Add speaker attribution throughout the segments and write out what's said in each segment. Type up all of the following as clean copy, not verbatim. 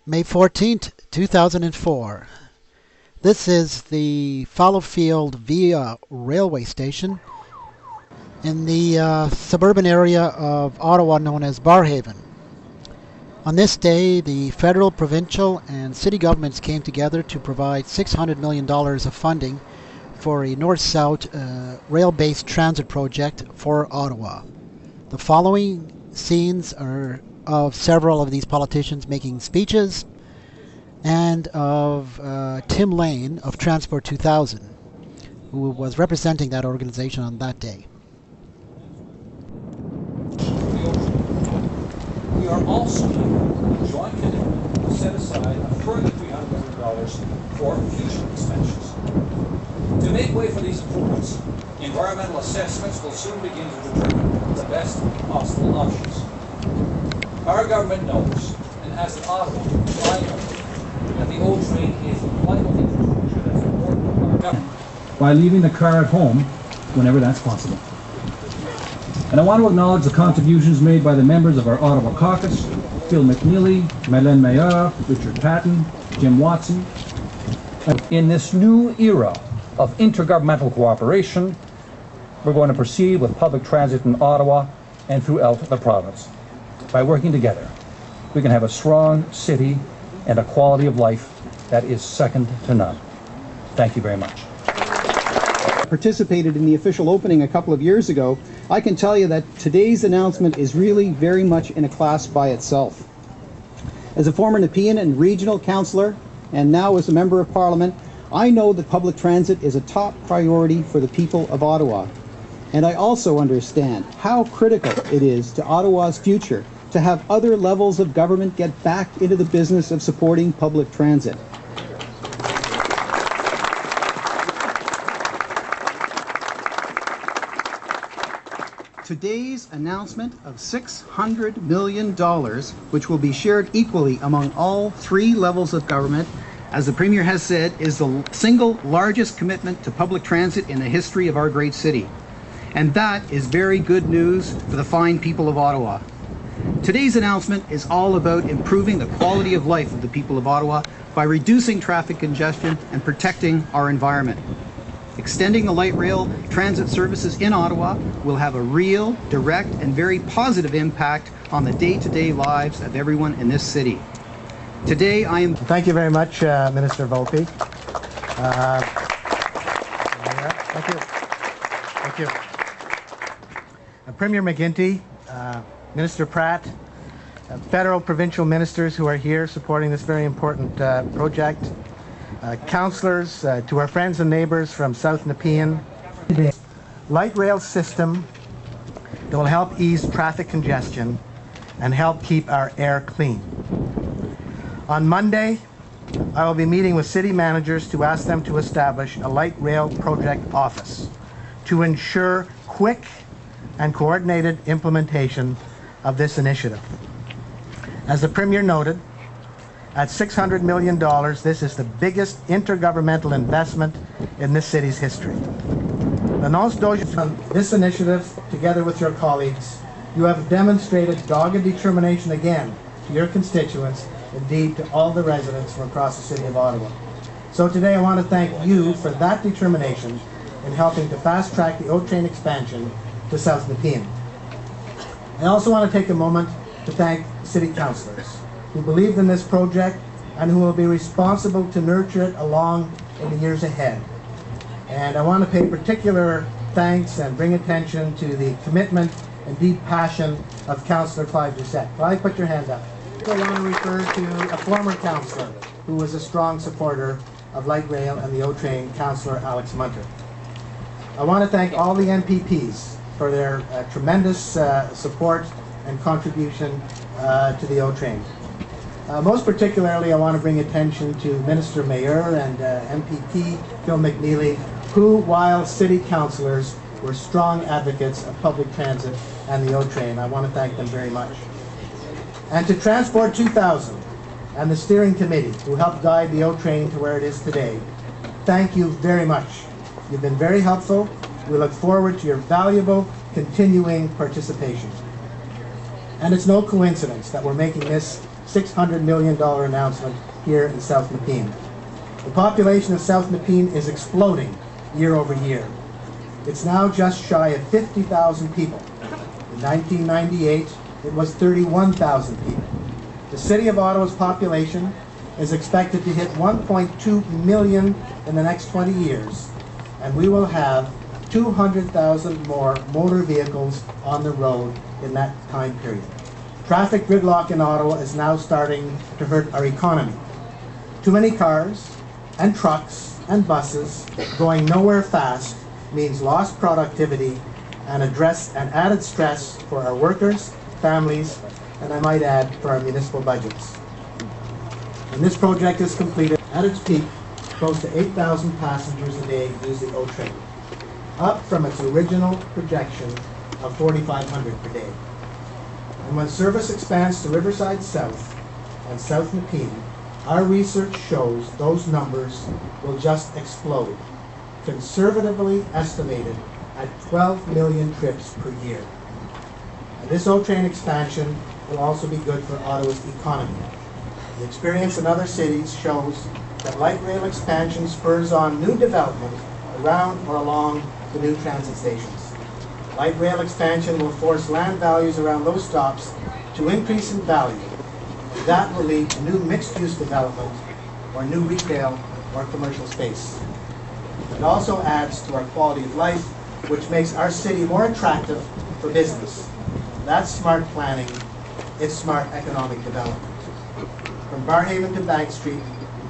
Speaker 1: May 14th, 2004. This is the Fallowfield VIA Railway Station in the suburban area of Ottawa known as Barrhaven. On this day, the federal, provincial, and city governments came together to provide $600 million of funding for a north-south rail-based transit project for Ottawa. The following scenes are of several of these politicians making speeches, and of Tim Lane of Transport 2000, who was representing that organization on that day.
Speaker 2: We are also making a joint commitment to set aside a further $300 million for future expansions. To make way for these improvements, environmental assessments will soon begin to determine the best possible options. Our government knows, and as in Ottawa, I know, that the old train is vital infrastructure that's important to our government by leaving the car at home whenever that's possible. And I want to acknowledge the contributions made by the members of our Ottawa caucus, Phil McNeely, Madeleine Meilleur, Richard Patton, Jim Watson. In this new era of intergovernmental cooperation, we're going to proceed with public transit in Ottawa and throughout the province. By working together, we can have a strong city and a quality of life that is second to none. Thank you very much.
Speaker 3: Participated in the official opening a couple of years ago, I can tell you that today's announcement is really very much in a class by itself. As a former Nepean and regional councillor, and now as a member of Parliament, I know that public transit is a top priority for the people of Ottawa. And I also understand how critical it is to Ottawa's future to have other levels of government get back into the business of supporting public transit. Today's announcement of $600 million, which will be shared equally among all three levels of government, as the Premier has said, is the single largest commitment to public transit in the history of our great city. And that is very good news for the fine people of Ottawa. Today's announcement is all about improving the quality of life of the people of Ottawa by reducing traffic congestion and protecting our environment. Extending the light rail transit services in Ottawa will have a real, direct, and very positive impact on the day-to-day lives of everyone in this city. Today I am...
Speaker 4: Thank you very much, Minister Volpe. Thank you. Thank you. Premier McGuinty, Minister Pratt, federal, provincial ministers who are here supporting this very important project, councillors, to our friends and neighbours from South Nepean. Light rail system that will help ease traffic congestion and help keep our air clean. On Monday, I will be meeting with city managers to ask them to establish a light rail project office to ensure quick and coordinated implementation of this initiative. As the Premier noted, at $600 million, this is the biggest intergovernmental investment in this city's history. On this initiative, together with your colleagues, you have demonstrated dogged determination again to your constituents, indeed to all the residents from across the City of Ottawa. So today I want to thank you for that determination in helping to fast-track the O-Train expansion to South Nepean. I also want to take a moment to thank City Councillors who believed in this project and who will be responsible to nurture it along in the years ahead. And I want to pay particular thanks and bring attention to the commitment and deep passion of Councillor Clive Doucette. Clive, put your hand up. I want to refer to a former councillor who was a strong supporter of light rail and the O-Train, Councillor Alex Munter. I want to thank all the MPPs for their tremendous support and contribution to the O-Train. Most particularly, I want to bring attention to Minister Meilleur and MPP Phil McNeely, who, while city councillors, were strong advocates of public transit and the O-Train. I want to thank them very much. And to Transport 2000 and the steering committee who helped guide the O-Train to where it is today, thank you very much. You've been very helpful. We look forward to your valuable continuing participation. And it's no coincidence that we're making this $600 million announcement here in South Nepean. The population of South Nepean is exploding year over year. It's now just shy of 50,000 people. In 1998, it was 31,000 people. The City of Ottawa's population is expected to hit 1.2 million in the next 20 years, and we will have 200,000 more motor vehicles on the road in that time period. Traffic gridlock in Ottawa is now starting to hurt our economy. Too many cars and trucks and buses going nowhere fast means lost productivity and added stress for our workers, families, and I might add, for our municipal budgets. When this project is completed, at its peak, close to 8,000 passengers a day use the O train, up from its original projection of 4,500 per day. And when service expands to Riverside South and South Nepean, our research shows those numbers will just explode, conservatively estimated at 12 million trips per year. And this O-train expansion will also be good for Ottawa's economy. The experience in other cities shows that light rail expansion spurs on new development around or along the new transit stations. Light rail expansion will force land values around those stops to increase in value. That will lead to new mixed-use development or new retail or commercial space. It also adds to our quality of life, which makes our city more attractive for business. That's smart planning. It's smart economic development. From Barrhaven to Bank Street,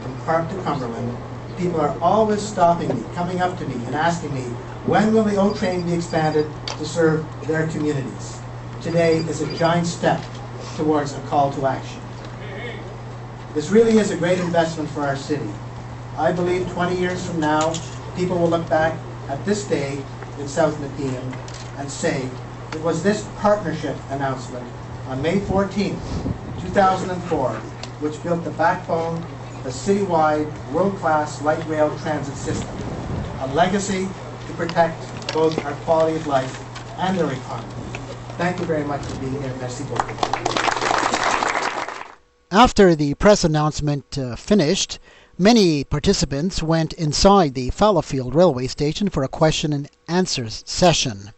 Speaker 4: from Park to Cumberland, people are always stopping me, coming up to me and asking me, when will the O-train be expanded to serve their communities? Today is a giant step towards a call to action. This really is a great investment for our city. I believe 20 years from now, people will look back at this day in South Nepean and say, it was this partnership announcement on May 14th, 2004, which built the backbone of the citywide world-class light rail transit system, a legacy to protect both our quality of life and our economy. Thank you very much for being here. Merci beaucoup.
Speaker 1: After the press announcement finished, many participants went inside the Fallowfield railway station for a question and answers session.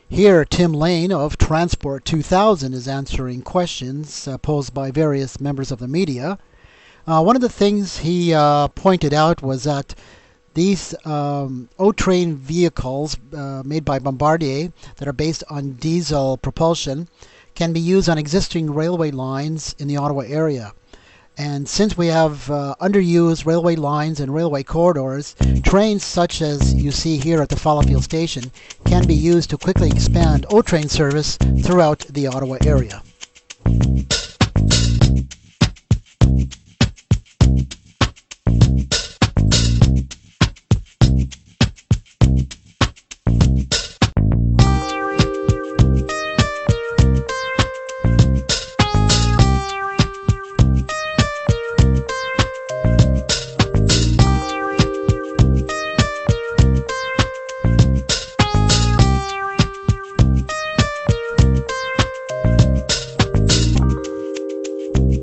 Speaker 1: Here, Tim Lane of Transport 2000 is answering questions posed by various members of the media. One of the things he pointed out was that these O-train vehicles made by Bombardier that are based on diesel propulsion can be used on existing railway lines in the Ottawa area. And since we have underused railway lines and railway corridors, trains such as you see here at the Fallowfield station can be used to quickly expand O-train service throughout the Ottawa area.